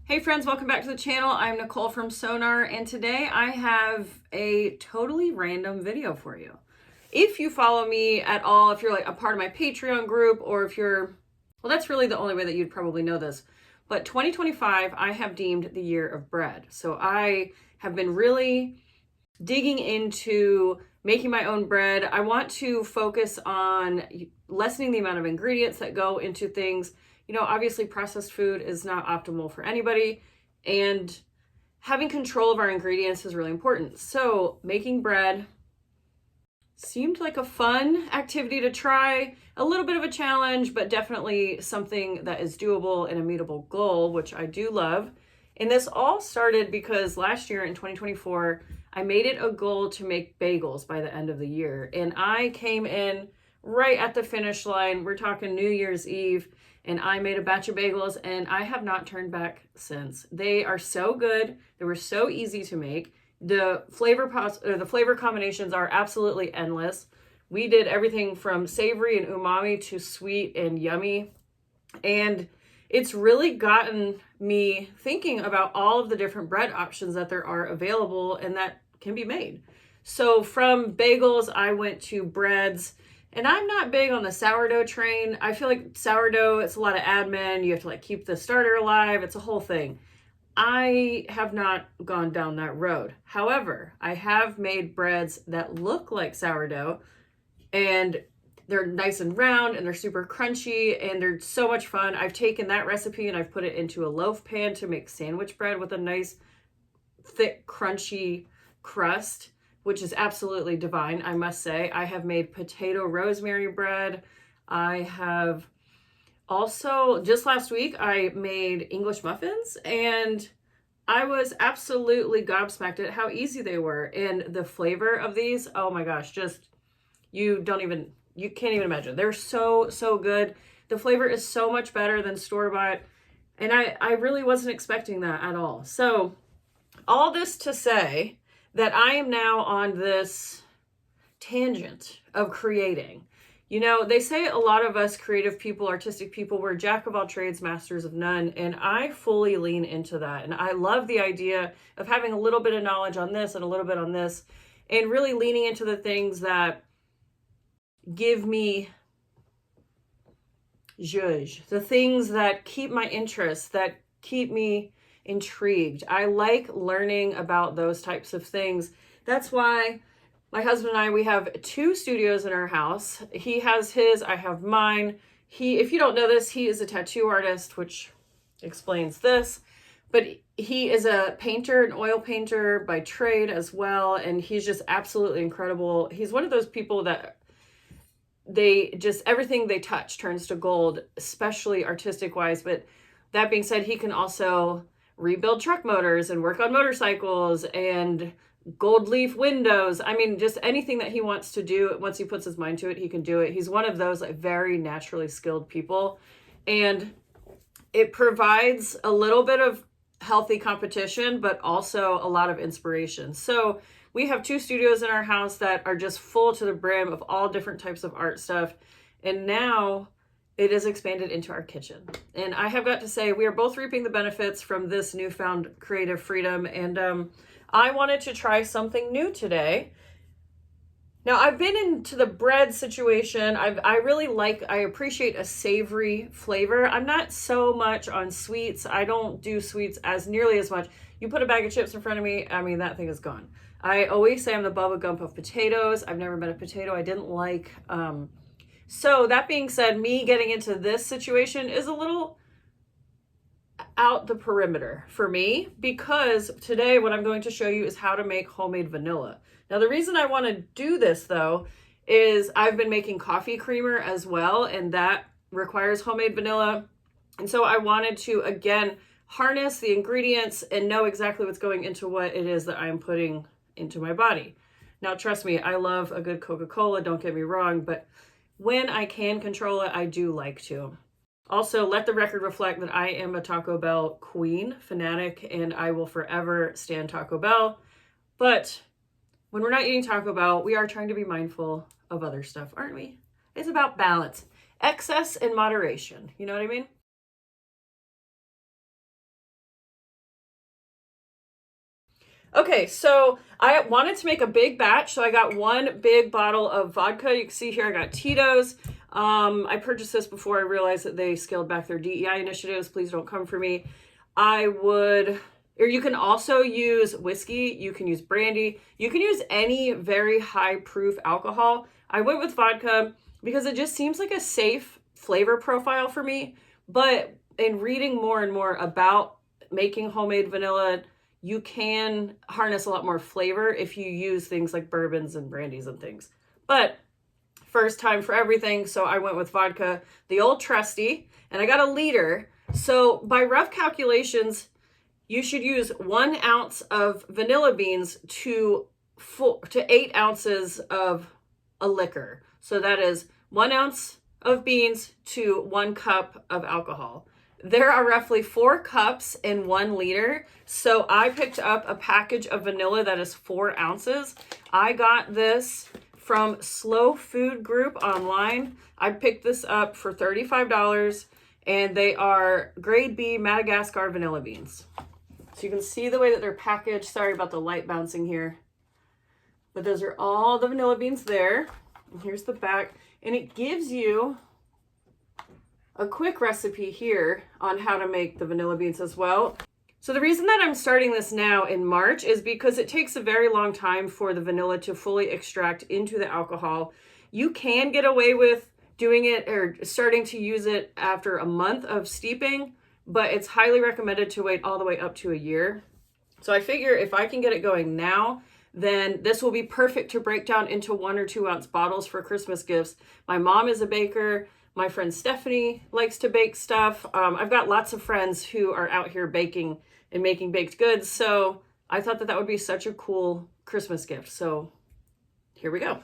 Hey friends, welcome back to the channel. I'm Nicole from Sonar, and today I have a totally random video for you. If you follow me at all, if you're like a part of my Patreon group, or if you're, well, that's really the only way that you'd probably know this. But 2025, I have deemed the year of bread. So I have been really digging into making my own bread. I want to focus on lessening the amount of ingredients that go into things. You know, obviously processed food is not optimal for anybody, and having control of our ingredients is really important. So making bread seemed like a fun activity to try, a little bit of a challenge, but definitely something that is doable and a meetable goal, which I do love. And this all started because last year in 2024, I made it a goal to make bagels by the end of the year. And I came in right at the finish line. We're talking New Year's Eve, and I made a batch of bagels, and I have not turned back since. They are so good. They were so easy to make. The flavor combinations are absolutely endless. We did everything from savory and umami to sweet and yummy. And it's really gotten me thinking about all of the different bread options that there are available and that can be made. So from bagels, I went to breads. And I'm not big on the sourdough train. I feel like sourdough, it's a lot of admin. You have to like keep the starter alive. It's a whole thing. I have not gone down that road. However, I have made breads that look like sourdough, and they're nice and round, and they're super crunchy, and they're so much fun. I've taken that recipe and I've put it into a loaf pan to make sandwich bread with a nice thick crunchy crust, which is absolutely divine, I must say. I have made potato rosemary bread. I have also, just last week, I made English muffins, and I was absolutely gobsmacked at how easy they were. And the flavor of these, oh my gosh, just, you can't even imagine. They're so, so good. The flavor is so much better than store-bought. And I really wasn't expecting that at all. So all this to say that I am now on this tangent of creating. You know, they say a lot of us creative people, artistic people, we're jack of all trades, masters of none. And I fully lean into that. And I love the idea of having a little bit of knowledge on this and a little bit on this, and really leaning into the things that give me zhuzh, the things that keep my interest, that keep me intrigued. I like learning about those types of things. That's why my husband and I, we have 2 studios in our house. He has his, I have mine. If you don't know this, he is a tattoo artist, which explains this, but he is a painter, an oil painter by trade as well. And he's just absolutely incredible. He's one of those people that everything they touch turns to gold, especially artistic wise. But that being said, he can also rebuild truck motors and work on motorcycles and gold leaf windows. I mean, just anything that he wants to do, once he puts his mind to it, he can do it. He's one of those like very naturally skilled people, and it provides a little bit of healthy competition, but also a lot of inspiration. So we have 2 studios in our house that are just full to the brim of all different types of art stuff. And now it is expanded into our kitchen. And I have got to say, we are both reaping the benefits from this newfound creative freedom. And I wanted to try something new today. Now, I've been into the bread situation. I appreciate a savory flavor. I'm not so much on sweets. I don't do sweets as nearly as much. You put a bag of chips in front of me, I mean, that thing is gone. I always say I'm the Bubba Gump of potatoes. I've never been a potato I didn't like. So that being said, me getting into this situation is a little out the perimeter for me, because today what I'm going to show you is how to make homemade vanilla. Now, the reason I want to do this though is I've been making coffee creamer as well, and that requires homemade vanilla. And so I wanted to, again, harness the ingredients and know exactly what's going into what it is that I'm putting into my body. Now, trust me, I love a good Coca-Cola, don't get me wrong, but when I can control it, I do like to. Also, let the record reflect that I am a Taco Bell queen, fanatic, and I will forever stand Taco Bell. But when we're not eating Taco Bell, we are trying to be mindful of other stuff, aren't we? It's about balance, excess and moderation. You know what I mean? Okay, so I wanted to make a big batch, so I got one big bottle of vodka. You can see here I got Tito's. I purchased this before I realized that they scaled back their DEI initiatives. Please don't come for me. Or you can also use whiskey. You can use brandy. You can use any very high proof alcohol. I went with vodka because it just seems like a safe flavor profile for me. But in reading more and more about making homemade vanilla, you can harness a lot more flavor if you use things like bourbons and brandies and things. But first time for everything, so I went with vodka, the old trusty, and I got a liter. So by rough calculations, you should use 1 ounce of vanilla beans to 8 ounces of a liquor. So that is 1 ounce of beans to 1 cup of alcohol. There are roughly 4 cups in 1 liter. So I picked up a package of vanilla that is 4 ounces. I got this from Slow Food Group online. I picked this up for $35, and they are grade B Madagascar vanilla beans. So you can see the way that they're packaged. Sorry about the light bouncing here. But those are all the vanilla beans there. And here's the back. And it gives you a quick recipe here on how to make the vanilla beans as well. So the reason that I'm starting this now in March is because it takes a very long time for the vanilla to fully extract into the alcohol. You can get away with doing it or starting to use it after a month of steeping, but it's highly recommended to wait all the way up to a year. So I figure if I can get it going now, then this will be perfect to break down into 1 or 2 ounce bottles for Christmas gifts. My mom is a baker. My friend Stephanie likes to bake stuff. I've got lots of friends who are out here baking and making baked goods. So I thought that that would be such a cool Christmas gift. So here we go.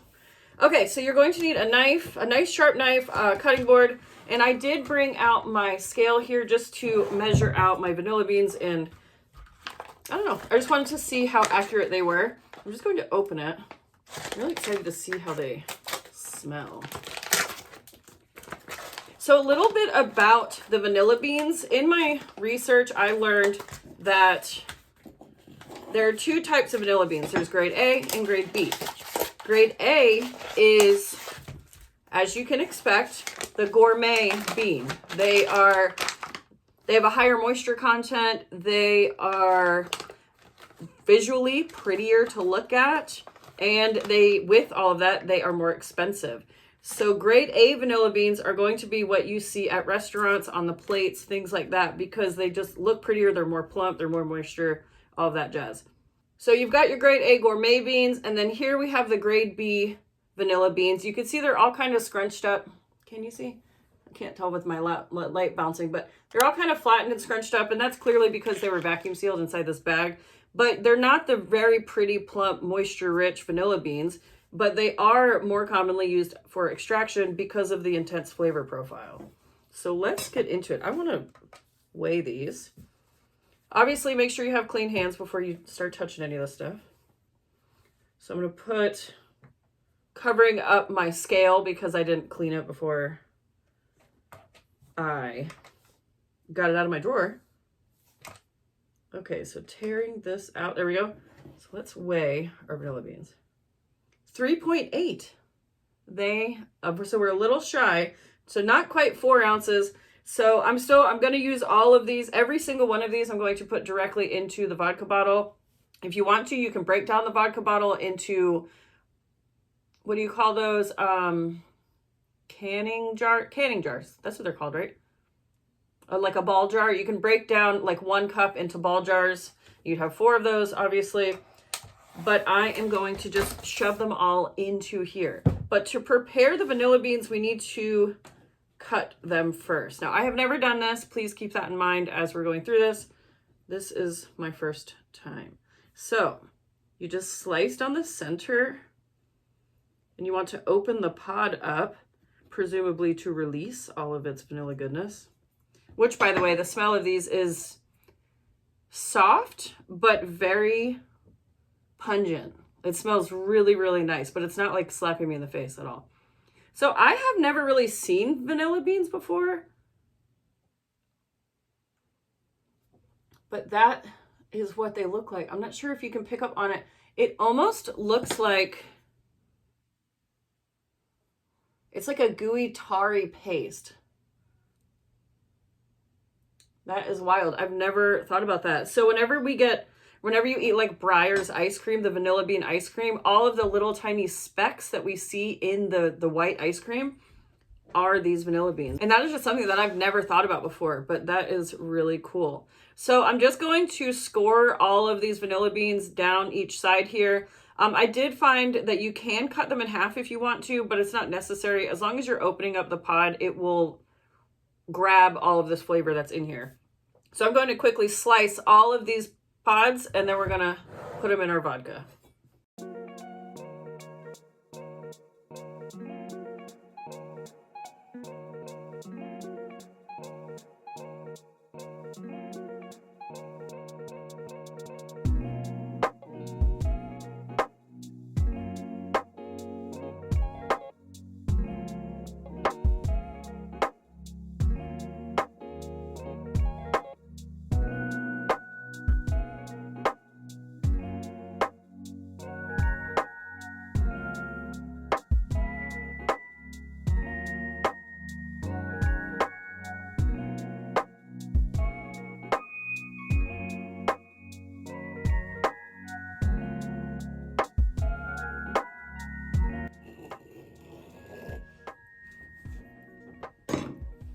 Okay, so you're going to need a knife, a nice sharp knife, cutting board. And I did bring out my scale here just to measure out my vanilla beans. And I don't know, I just wanted to see how accurate they were. I'm just going to open it. I'm really excited to see how they smell. So a little bit about the vanilla beans. In my research, I learned that there are 2 types of vanilla beans. There's grade A and grade B. Grade A is, as you can expect, the gourmet bean. They have a higher moisture content. They are visually prettier to look at. And with all of that, they are more expensive. So grade A vanilla beans are going to be what you see at restaurants on the plates, things like that, because they just look prettier. They're more plump. They're more moisture, all of that jazz. So you've got your grade A gourmet beans, and then here we have the grade B vanilla beans. You can see they're all kind of scrunched up. Can you see? I can't tell with my light bouncing, but they're all kind of flattened and scrunched up, and that's clearly because they were vacuum sealed inside this bag. But they're not the very pretty, plump, moisture-rich vanilla beans, but they are more commonly used for extraction because of the intense flavor profile. So let's get into it. I want to weigh these. Obviously, make sure you have clean hands before you start touching any of this stuff. So I'm going to put, covering up my scale because I didn't clean it before I got it out of my drawer. Okay, so tearing this out. There we go. So let's weigh our vanilla beans. 3.8. So we're a little shy. So not quite 4 ounces. So I'm going to use all of these. Every single one of these I'm going to put directly into the vodka bottle. If you want to, you can break down the vodka bottle into, what do you call those? Canning jars. That's what they're called, right? Like a ball jar. You can break down like 1 cup into ball jars. You'd have 4 of those, obviously. But I am going to just shove them all into here. But to prepare the vanilla beans, we need to cut them first. Now, I have never done this. Please keep that in mind as we're going through this. This is my first time. So you just slice down the center, and you want to open the pod up, presumably to release all of its vanilla goodness. Which, by the way, the smell of these is soft, but very pungent. It smells really, really nice, but it's not like slapping me in the face at all. So I have never really seen vanilla beans before, but that is what they look like. I'm not sure if you can pick up on it. It almost looks like, it's like a gooey, tarry paste. That is wild. I've never thought about that. So whenever you eat like Breyer's ice cream, the vanilla bean ice cream, all of the little tiny specks that we see in the white ice cream are these vanilla beans. And that is just something that I've never thought about before, but that is really cool. So I'm just going to score all of these vanilla beans down each side here. I did find that you can cut them in half if you want to, but it's not necessary. As long as you're opening up the pod, it will grab all of this flavor that's in here. So I'm going to quickly slice all of these pods, and then we're gonna put them in our vodka.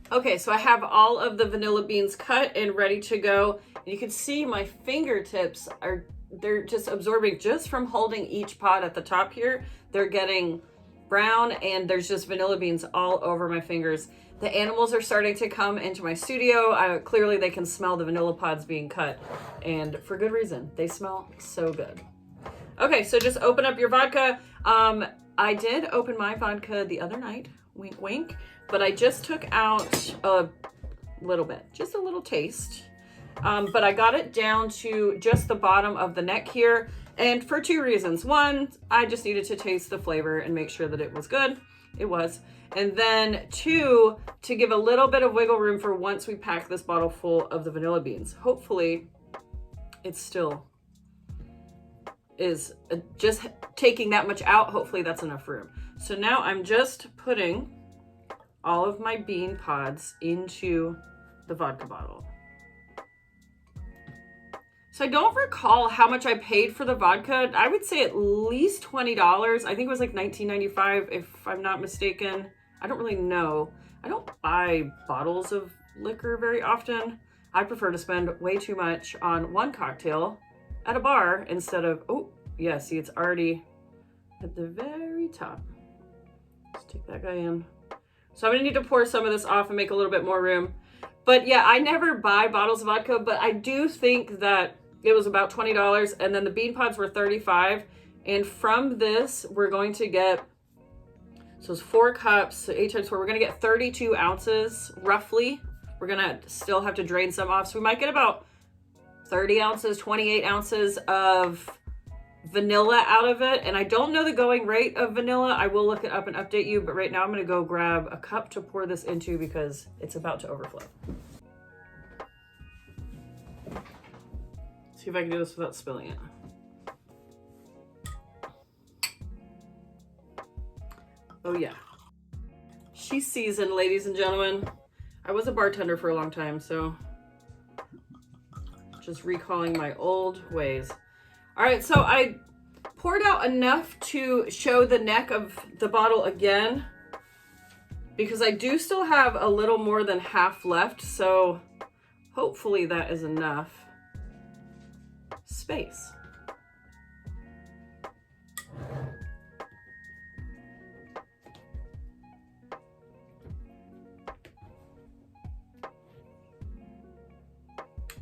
Okay, so I have all of the vanilla beans cut and ready to go. You can see my fingertips they're just absorbing just from holding each pod at the top here. They're getting brown and there's just vanilla beans all over my fingers. The animals are starting to come into my studio. Clearly they can smell the vanilla pods being cut, and for good reason. They smell so good. Okay, so just open up your vodka. I did open my vodka the other night, wink, wink, but I just took out a little bit, just a little taste. But I got it down to just the bottom of the neck here, and for two reasons. One, I just needed to taste the flavor and make sure that it was good. It was. And then two, to give a little bit of wiggle room for once we pack this bottle full of the vanilla beans. Hopefully it still is just taking that much out. Hopefully that's enough room. So now I'm just putting all of my bean pods into the vodka bottle. So I don't recall how much I paid for the vodka. I would say at least $20. I think it was like $19.95 if I'm not mistaken. I don't really know. I don't buy bottles of liquor very often. I prefer to spend way too much on one cocktail at a bar instead of, oh yeah, see, it's already at the very top. Let's take that guy in. So I'm gonna need to pour some of this off and make a little bit more room. But yeah, I never buy bottles of vodka, but I do think that it was about $20, and then the bean pods were $35. And from this, we're going to get, so it's 4 cups, so 8 times 4, we're gonna get 32 ounces, roughly. We're gonna still have to drain some off. So we might get about 30 ounces, 28 ounces of vanilla out of it. And I don't know the going rate of vanilla. I will look it up and update you, but right now I'm gonna go grab a cup to pour this into because it's about to overflow. See if I can do this without spilling it. Oh yeah. She's seasoned, ladies and gentlemen. I was a bartender for a long time, so just recalling my old ways. All right, so I poured out enough to show the neck of the bottle again, because I do still have a little more than half left, so hopefully that is enough space.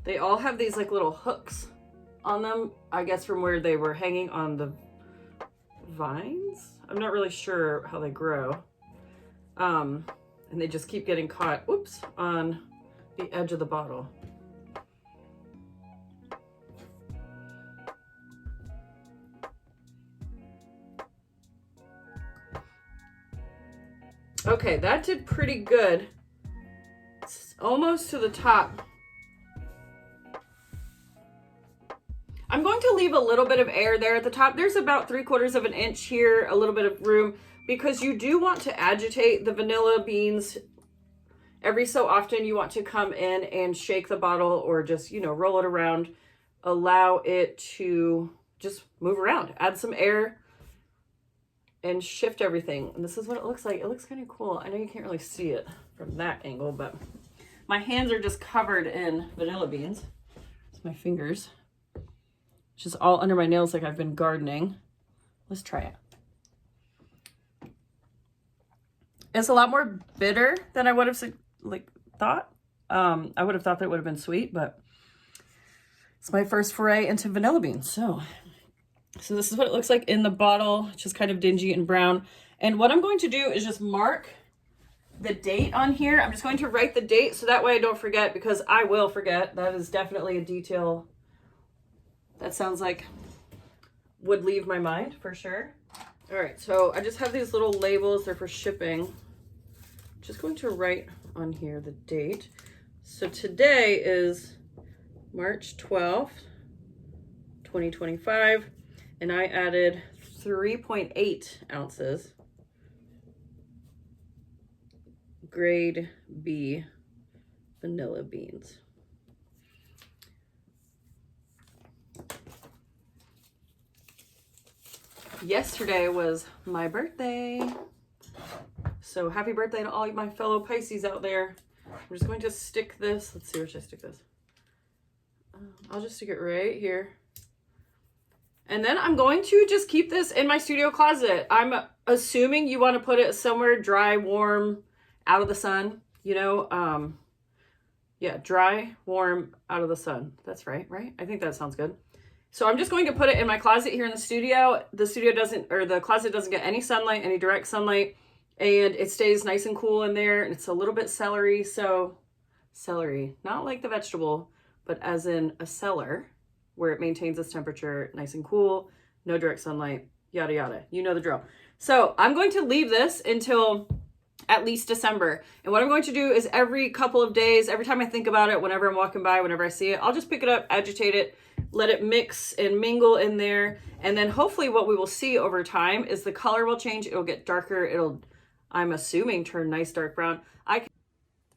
They all have these like little hooks on them, I guess from where they were hanging on the vines. I'm not really sure how they grow. And they just keep getting caught, oops, on the edge of the bottle. Okay, that did pretty good. It's almost to the top. I'm going to leave a little bit of air there at the top. There's about 3/4 of an inch here, a little bit of room, because you do want to agitate the vanilla beans. Every so often you want to come in and shake the bottle or just, you know, roll it around, allow it to just move around, add some air and shift everything. And this is what it looks like. It looks kind of cool. I know you can't really see it from that angle, but my hands are just covered in vanilla beans. It's my fingers. It's just all under my nails like I've been gardening. Let's try it. It's a lot more bitter than I would have thought. I would have thought that it would have been sweet, but it's my first foray into vanilla beans. So this is what it looks like in the bottle. It's just kind of dingy and brown. And what I'm going to do is just mark the date on here. I'm just going to write the date so that way I don't forget, because I will forget. That is definitely a detail that sounds like would leave my mind for sure. All right, so I just have these little labels. They're for shipping. Just going to write on here the date. So today is March 12th, 2025, and I added 3.8 ounces grade B vanilla beans. Yesterday was my birthday. So happy birthday to all my fellow Pisces out there. I'm just going to stick this. Let's see, where should I stick this? I'll just stick it right here. And then I'm going to just keep this in my studio closet. I'm assuming you want to put it somewhere dry, warm, out of the sun, you know, yeah, dry, warm, out of the sun. That's right? I think that sounds good. So I'm just going to put it in my closet here in the studio. The studio doesn't, or the closet doesn't get any sunlight, any direct sunlight, and it stays nice and cool in there. And it's a little bit celery. So celery, not like the vegetable, but as in a cellar where it maintains its temperature nice and cool, no direct sunlight, yada, yada. You know the drill. So I'm going to leave this until at least December. And what I'm going to do is every couple of days, every time I think about it, whenever I'm walking by, whenever I see it, I'll just pick it up, agitate it, let it mix and mingle in there. And then hopefully what we will see over time is the color will change. It'll get darker. It'll, I'm assuming, turn nice dark brown.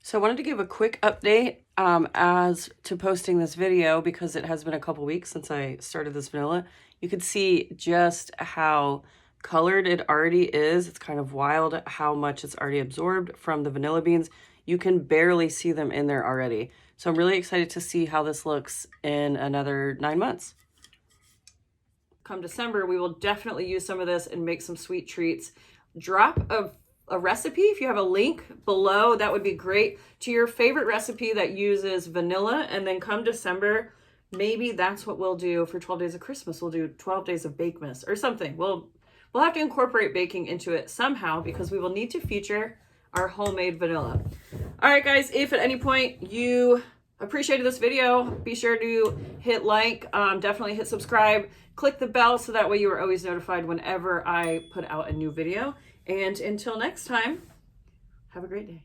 So I wanted to give a quick update as to posting this video, because it has been a couple weeks since I started this vanilla. You could see just how colored it already is. It's kind of wild how much it's already absorbed from the vanilla beans. You can barely see them in there already. So I'm really excited to see how this looks in another 9 months. Come December, we will definitely use some of this and make some sweet treats. Drop a recipe, if you have a link below, that would be great, to your favorite recipe that uses vanilla. And then come December, maybe that's what we'll do for 12 days of Christmas. We'll do 12 days of Bakemas or something. We'll have to incorporate baking into it somehow, because we will need to feature our homemade vanilla. All right, guys, if at any point you appreciated this video, be sure to hit like, definitely hit subscribe, click the bell so that way you are always notified whenever I put out a new video. And until next time, have a great day.